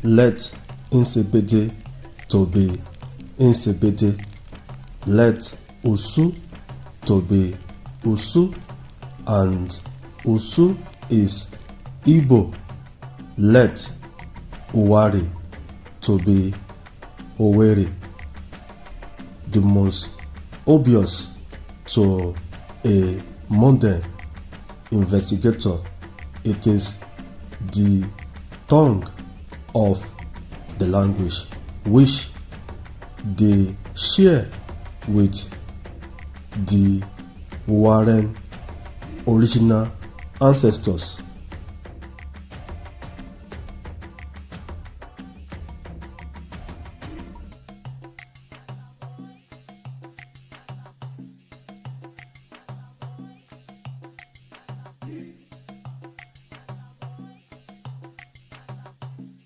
let Insibidi to be Insibidi. Let Usu to be Usu, and Usu is Igbo. Let Owari to be Owerri. The most obvious to a modern investigator, it is the tongue of the language which they share with the Warren original ancestors.